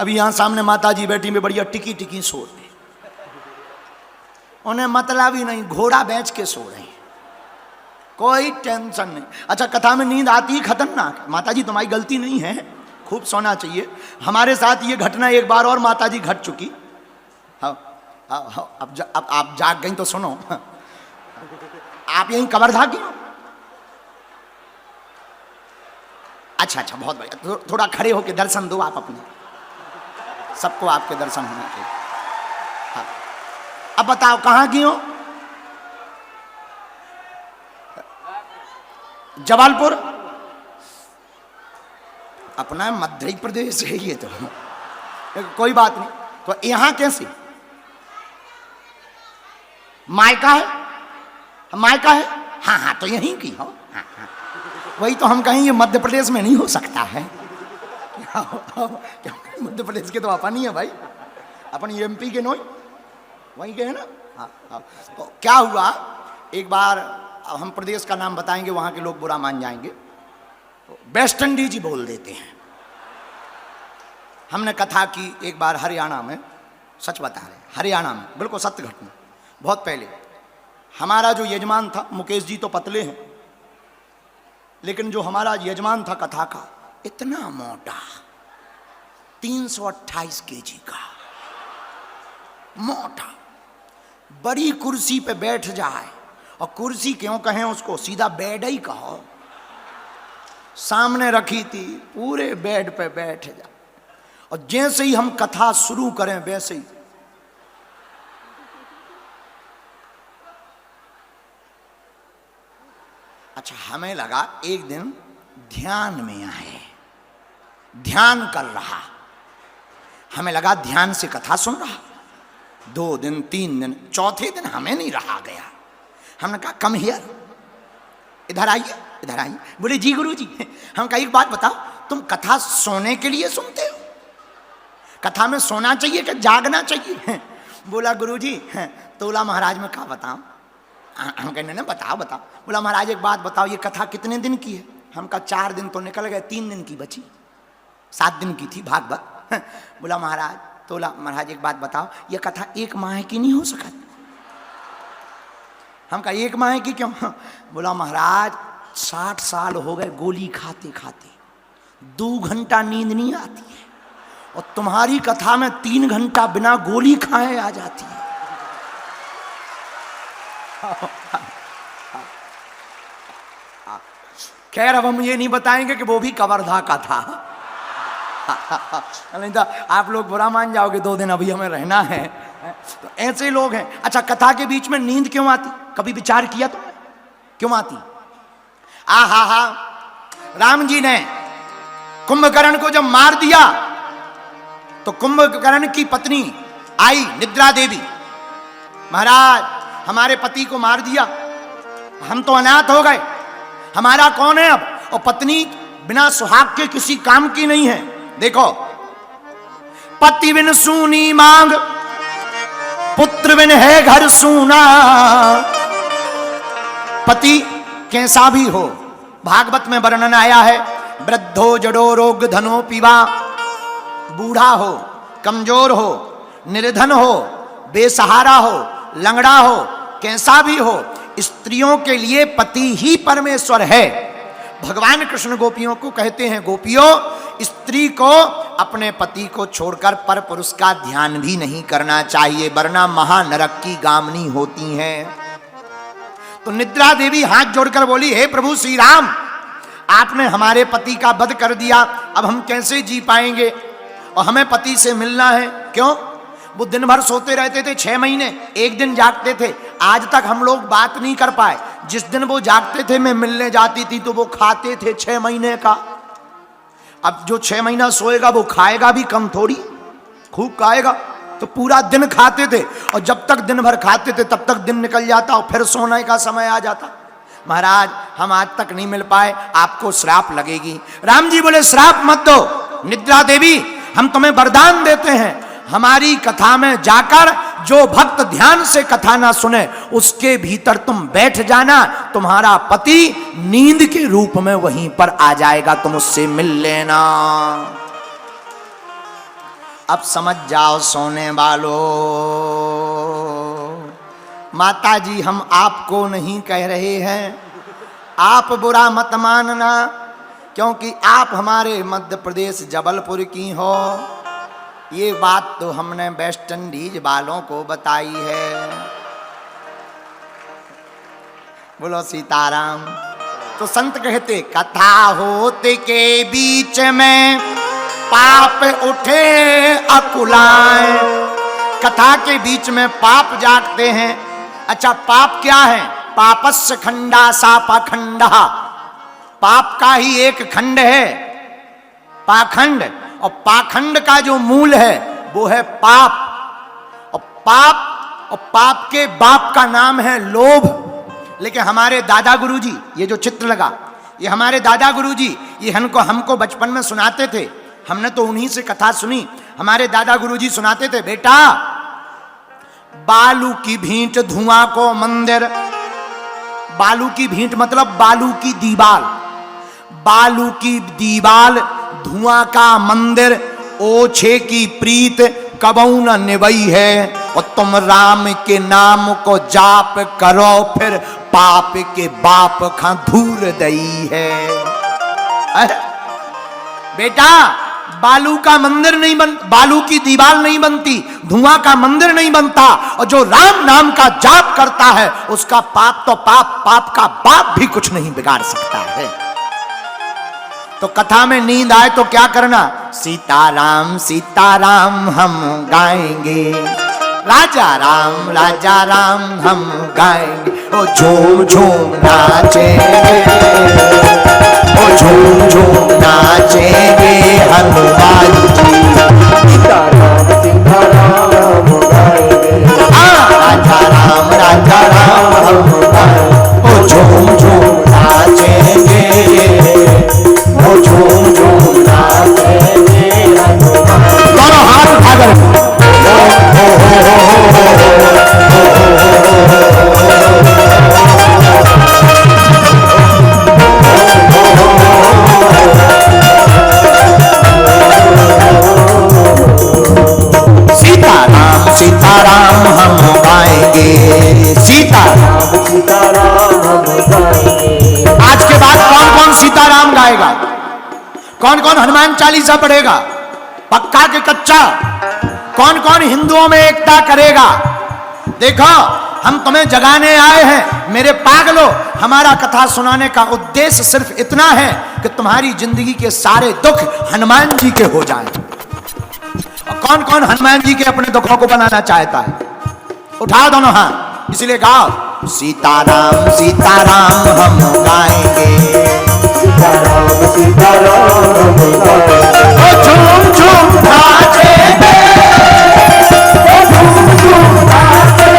अभी यहाँ सामने माता जी बैठी में बढ़िया टिकी टिकी सो रही, उन्हें मतलब ही नहीं, घोड़ा बेच के सो रहे हैं, कोई टेंशन नहीं। अच्छा, कथा में नींद आती ही खतरनाक है। माता जी तुम्हारी गलती नहीं है, खूब सोना चाहिए। हमारे साथ ये घटना एक बार और माता जी घट चुकी। हाँ, अब आप जाग गई तो सुनो। आप यहीं कवर्धा की हो? अच्छा, बहुत बढ़िया। थोड़ा खड़े होके दर्शन दो आप अपने, सबको आपके दर्शन होने चाहिए। हाँ, अब बताओ कहाँ की हो? जबलपुर? अपना मध्य प्रदेश है ये तो, कोई बात नहीं। तो यहां कैसे मायका है? मायका है? हाँ, तो यहीं की हो। हाँ, वही तो हम कहें, ये मध्य प्रदेश में नहीं हो सकता है। मध्य प्रदेश के तो अपन ही है भाई, अपन एमपी के नोई वहीं के है ना। हाँ। तो क्या हुआ, एक बार, अब हम प्रदेश का नाम बताएंगे, वहां के लोग बुरा मान जाएंगे, तो वेस्ट इंडीज ही बोल देते हैं। हमने कथा की एक बार हरियाणा में, सच बता रहे हैं, हरियाणा में, बिल्कुल सत्य घटना। बहुत पहले हमारा जो यजमान था, मुकेश जी तो पतले हैं, लेकिन जो हमारा यजमान था कथा का, इतना मोटा, 328 केजी का मोटा, बड़ी कुर्सी पे बैठ जाए, और कुर्सी क्यों कहें उसको, सीधा बेड ही कहो, सामने रखी थी, पूरे बेड पे बैठ जा, और जैसे ही हम कथा शुरू करें वैसे ही अच्छा, हमें लगा एक दिन ध्यान में आए, ध्यान कर रहा, हमें लगा ध्यान से कथा सुन रहा। 2 दिन 3 दिन, चौथे दिन हमें नहीं रहा गया। हमने कहा कम हियर, इधर आइए, इधर आइए। बोले जी गुरु जी। हम कहा एक बात बताओ, तुम कथा सोने के लिए सुनते हो? कथा में सोना चाहिए कि जागना चाहिए? बोला गुरु जी, तोला महाराज में कहा बताओ। हम कहने ना बताओ बताओ। बोला महाराज एक बात बताओ, ये कथा कितने दिन की है? हम कहा 4 दिन तो निकल गए, 3 दिन की बची, 7 दिन की थी भागवत। बोला महाराज, तोला महाराज एक बात बताओ, ये कथा 1 माह की नहीं हो सकती? हम कहा 1 माह की क्यों? बोला महाराज 60 साल हो गए गोली खाते खाते, 2 घंटा नींद नहीं आती है, और तुम्हारी कथा में 3 घंटा बिना गोली खाए आ जाती है। खैर अब हम ये नहीं बताएंगे कि वो भी कवर्धा का था। नहीं तो आप लोग बुरा मान जाओगे, 2 दिन अभी हमें रहना है। तो ऐसे लोग हैं। अच्छा, कथा के बीच में नींद क्यों आती? कभी विचार किया तुमने क्यों आती? हा, राम जी ने कुंभकर्ण को जब मार दिया तो कुंभकर्ण की पत्नी आई, निद्रा देवी, महाराज हमारे पति को मार दिया, हम तो अनाथ हो गए, हमारा कौन है अब? और पत्नी बिना सुहाग के किसी काम की नहीं है। देखो, पति बिन सूनी मांग, पुत्र बिन है घर सूना। पति कैसा भी हो, भागवत में वर्णन आया है, वृद्धो जड़ो रोग धनो पीवा, बूढ़ा हो, कमजोर हो, निर्धन हो, बेसहारा हो, लंगड़ा हो, कैसा भी हो, स्त्रियों के लिए पति ही परमेश्वर है। भगवान कृष्ण गोपियों को कहते हैं, गोपियों स्त्री को अपने पति को छोड़कर पर पुरुष का ध्यान भी नहीं करना चाहिए, वरना महानरक की गामनी होती हैं। तो निद्रा देवी हाथ जोड़कर बोली, हे प्रभु श्री राम, आपने हमारे पति का वध कर दिया, अब हम कैसे जी पाएंगे, और हमें पति से मिलना है। क्यों? वो दिन भर सोते रहते थे, 6 महीने, एक दिन जागते थे। आज तक हम लोग बात नहीं कर पाए। जिस दिन वो जागते थे मैं मिलने जाती थी तो वो खाते थे 6 महीने का। अब जो 6 महीना सोएगा वो खाएगा भी कम थोड़ी, खूब खाएगा। तो पूरा दिन खाते थे, और जब तक दिन भर खाते थे तब तक दिन निकल जाता और फिर सोने का समय आ जाता। महाराज हम आज तक नहीं मिल पाए, आपको श्राप लगेगी। राम जी बोले श्राप मत दो निद्रा देवी, हम तुम्हें वरदान देते हैं, हमारी कथा में जाकर जो भक्त ध्यान से कथा ना सुने उसके भीतर तुम बैठ जाना, तुम्हारा पति नींद के रूप में वहीं पर आ जाएगा, तुम उससे मिल लेना। अब समझ जाओ सोने वालों, माता जी हम आपको नहीं कह रहे हैं, आप बुरा मत मानना, क्योंकि आप हमारे मध्य प्रदेश जबलपुर की हो। ये बात तो हमने वेस्ट इंडीज वालों को बताई है। बोलो सीताराम। तो संत कहते कथा होते के बीच में पाप उठे अकुलाएं। कथा के बीच में पाप जागते हैं। अच्छा, पाप क्या है? पापस्य खंडा सा पाखंडा, पाप का ही एक खंड है पाखंड, और पाखंड का जो मूल है वो है पाप। और पाप के बाप का नाम है लोभ। लेकिन हमारे दादा गुरुजी, ये जो चित्र लगा, ये हमारे दादा गुरुजी ये हमको बचपन में सुनाते थे। हमने तो उन्हीं से कथा सुनी। हमारे दादा गुरुजी सुनाते थे, बेटा बालू की भींट धुआं को मंदिर। बालू की भींट मतलब बालू की दीवाल। बालू की दीवाल धुआं का मंदिर, ओछे की प्रीत कबऊ न निभई है। और तुम राम के नाम को जाप करो, फिर पाप के बाप खां धूर दई है। बेटा बालू का मंदिर नहीं बालू की दीवार नहीं बनती, धुआं का मंदिर नहीं बनता, और जो राम नाम का जाप करता है उसका पाप तो पाप का बाप भी कुछ नहीं बिगाड़ सकता है। तो कथा में नींद आए तो क्या करना? सीताराम हम गाएंगे, राजा राम हम गाएंगे। ओ झूम झूम नाचेंगे, ओ झूम झूम नाचेंगे हनुमान जी। सीताराम हम गाएंगे, राजा राम हम गाएंगे। ओ झूम झूम नाचेंगे, ओ झूम झूम नाचेंगे हनुमान। दोनों हाथ उठाकर सीताराम हम गाएंगे, सीताराम हम गाएंगे। आज के बाद कौन कौन सीताराम गाएगा? कौन कौन हनुमान चालीसा पढ़ेगा? पक्का के कच्चा? कौन कौन हिंदुओं में एकता करेगा? देखो हम तुम्हें जगाने आए हैं मेरे पागलों। हमारा कथा सुनाने का उद्देश्य सिर्फ इतना है कि तुम्हारी जिंदगी के सारे दुख हनुमान जी के हो जाएं। कौन कौन हनुमान जी के अपने दुखों को बनाना चाहता है? उठाओ दोनों हाथ, इसलिए गाओ सीताराम हम गाएंगे, सीताराम हम गाएंगे। झूम झूम नाचेंगे, झूम झूम नाचेंगे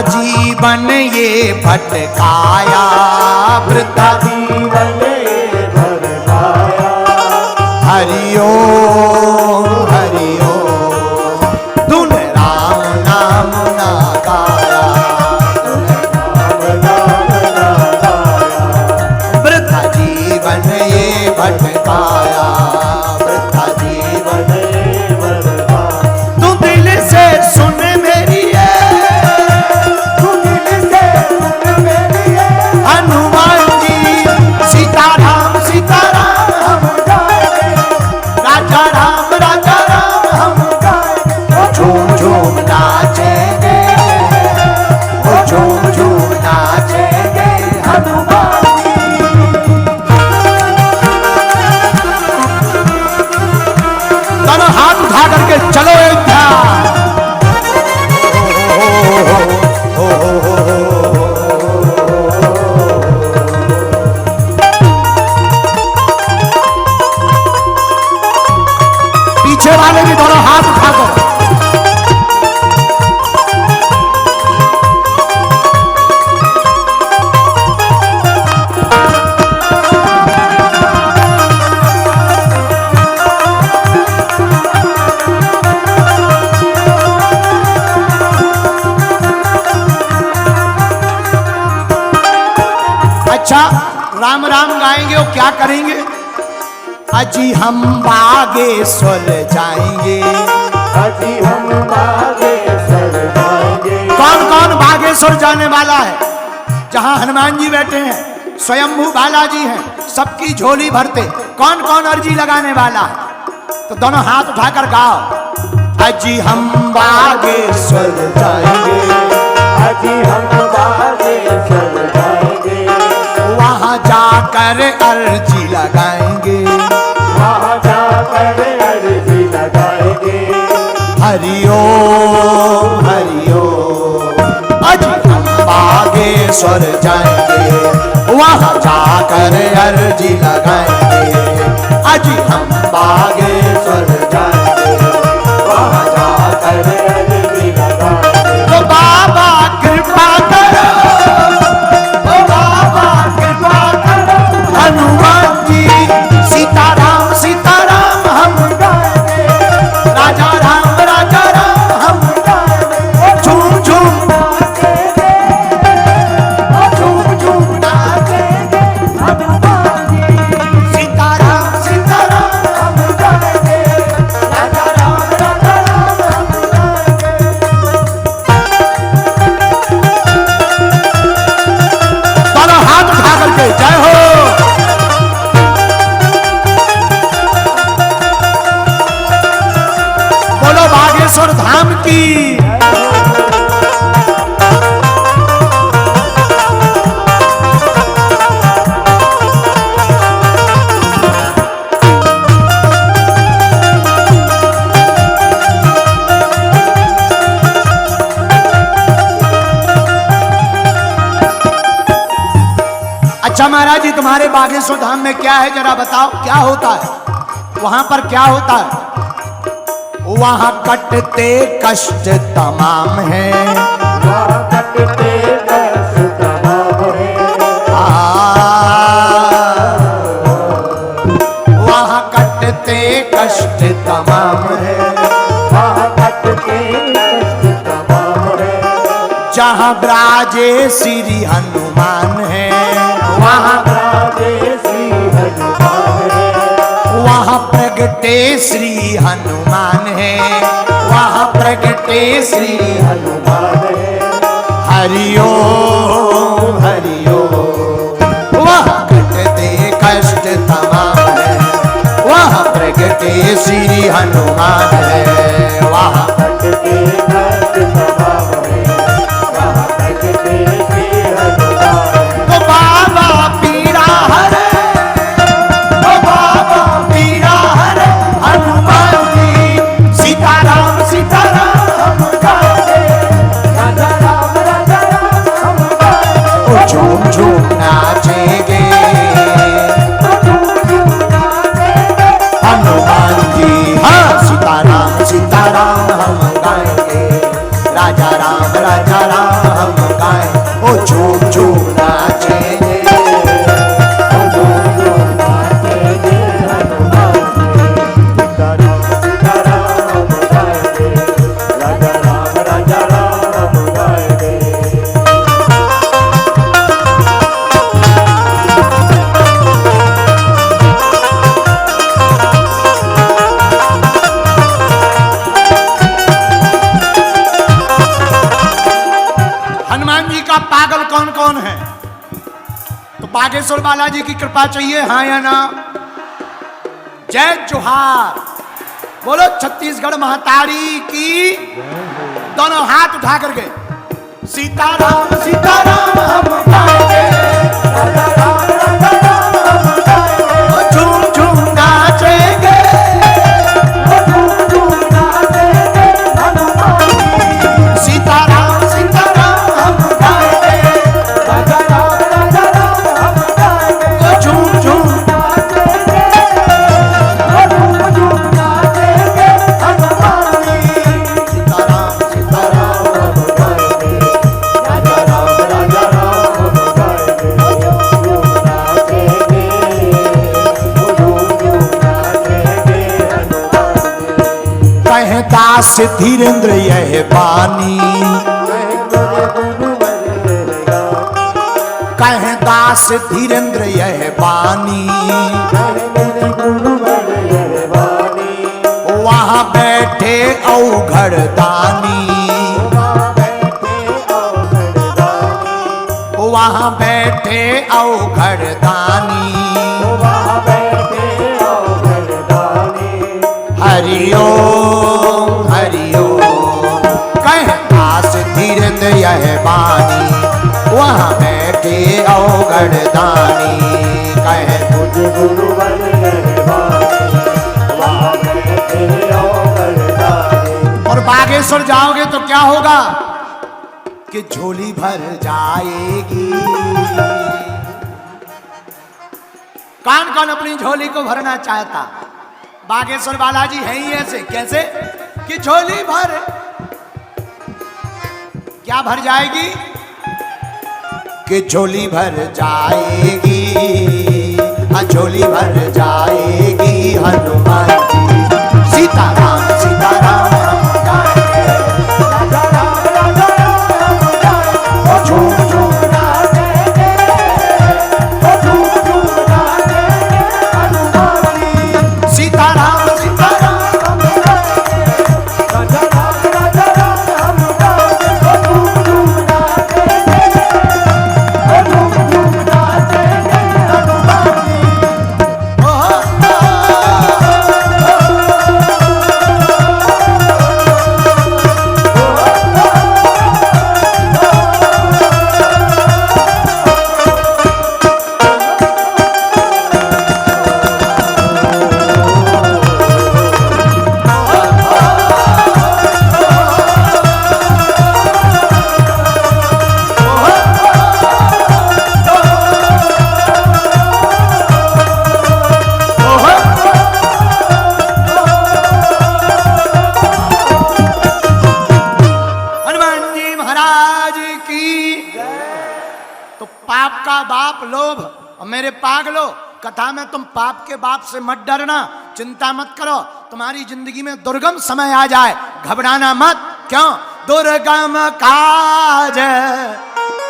जीवन ये भटकाया, वृथा जीवन ये भटकाया। हरिओ हरिओ तूने राम नाम ना गाया, वृथा जीवन ये भटकाया, वृथा जीवन ये भटकाया। तू दिल से सुन मेरी है, तू दिल से सुन मेरी है। अच्छा राम राम गाएंगे और क्या करेंगे? अजी हम बागेश्वर जाएंगे, अजी हम बागेश्वर जाएंगे। कौन कौन बागेश्वर जाने वाला है? जहां हनुमान जी बैठे हैं, स्वयंभू बालाजी हैं, सबकी झोली भरते। कौन कौन अर्जी लगाने वाला है? तो दोनों हाथ उठाकर गाओ। अजी हम बागेश्वर जाएंगे, अजी हम बागेश्वर जाएंगे। वहां जाकर अर्जी लगाएंगे, वहाँ जाकर अर्जी लगाएंगे। हरिओम हरिओम। अजी हम बागेश्वर जाएंगे, वहां जाकर अर्जी लगाएंगे। अजी हम बागेश्वर जाएंगे, वहाँ जाकर अर्जी लगाएंगे। तो बाबा कृपा करो, ओ बाबा कृपा करो। हनुमान जी सीताराम सीताराम हम गाएंगे, राजा राम हम गाएंगे। झूम झूम नाचेंगे, झूम झूम नाचेंगे। हनुमान जी सीताराम सीताराम हम गाएंगे, राजा राम हम गाएंगे। दोनों हाथ उठा करके जय हो। बोलो बागेश्वर धाम की। अच्छा महाराज जी, तुम्हारे बागेश्वर धाम में क्या है जरा बताओ, क्या होता है वहां पर? क्या होता है वहां? कटते कष्ट तमाम है, वहाँ कटते कष्ट तमाम है। वहां कटते कष्ट तमाम है। वहाँ कटते कष्ट तमाम है। जहां विराजे श्री हनुमान है, वहां राजे श्री हनुमान है। वहां प्रगटे श्री हनुमान है, वहां प्रगटे श्री हनुमान है। हरिओम हरिओम। वहां कटते कष्ट तमाम है, वहां प्रगटे श्री हनुमान है। वहां कटते कष्ट तमाम है। वहाँ कटते श्री हनुमान है। तो बाबा पीड़ा हरे, ओ बाबा पीड़ा हरे। हनुमान जी सीताराम सीताराम हम गाएंगे, राजा राम हम गाएंगे। ओ झूम झूम नाचेंगे, हनुमान जी हाँ सीताराम सीताराम हम गाएंगे, राजा राम हम गाएंगे। ओ झूम झूम नाचेंगे, ओ झूम झूम नाचेंगे। हनुमान जी सीताराम सीताराम हम गाएंगे। राजा राम हम गाएंगे। हनुमान जी का पागल कौन कौन है? तो बागेश्वर बालाजी की कृपा चाहिए, हाँ या ना? जय जोहार। बोलो छत्तीसगढ़ महतारी की। दोनों हाथ उठा करके सीताराम सीताराम हम गाएंगे, राजा राम हम गाएंगे। झूम झूम नाचेंगे, झूम झूम नाचेंगे। हनुमान जी सीताराम सीताराम हम गाएंगे, राजा राम हम गाएंगे। झूम झूम नाचेंगे, झूम झूम नाचेंगे। हनुमान जी सीताराम सीताराम हम गाएंगे, राजा राम हम गाएंगे। झूम नाचेंगे। झूम झूम नाचेंगे। हनुमान जी कहे दास धीरेन्द्र यह बानी, कह दास धीरेन्द्र यह बानी, मेरे गुरुवर यह वाणी, वहां बैठे अवघड़ दानी, वहाँ बैठे अवघड़दानी, वहां बैठे अवघड़ दानी। वहाँ बैठे अवघड़दानी। हरिओम हरिओम कह दास धीरेन्द्र यह बानी, वहां बैठे अवघड़ दानी। कह मुझ गुरुवर यह वाणी, वहाँ बैठे अवघड़दानी। और बागेश्वर जाओगे तो क्या होगा कि झोली भर जाएगी। कौन कौन अपनी झोली को भरना चाहता? बागेश्वर बालाजी है ही ऐसे। कैसे कि झोली भर, क्या भर जाएगी कि झोली भर जाएगी, हाँ झोली भर जाएगी हनुमान जी। सीताराम सीताराम हम गाएंगे, राजा राम राजा राम हम गाएंगे, ओ झूम झूम नाचेंगे, ओ झूम झूम नाचेंगे हनुमान जी। सीताराम सीताराम हम गाएंगे, राजा राम हम गाएंगे, ओ झूम झूम नाचेंगे, ओ झूम झूम नाचेंगे हनुमान जी। हनुमान जी महाराज की। तो पाप का बाप लोभ, और मेरे पागलो कथा में तुम पाप के बाप से मत डरना, चिंता मत करो। तुम्हारी जिंदगी में दुर्गम समय आ जाए, घबराना मत। क्यों? दुर्गम काज